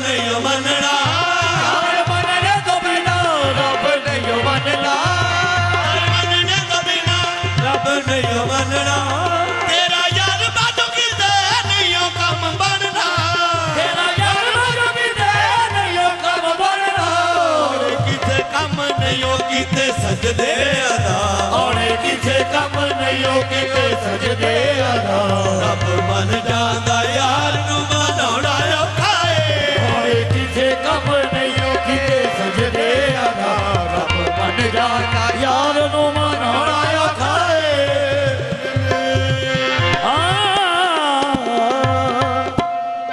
नहीं मनना मनने तो बिना रब नहीं मनना मनने तो बिना रब नहीं मनना तेरा यार बाजू किते नहीं कम बनना तेरा यार बाजू किते नहीं कम बनना किते कम नहीं किते सजदे अदा और किते कम नहीं किते सजदे अदा रब मन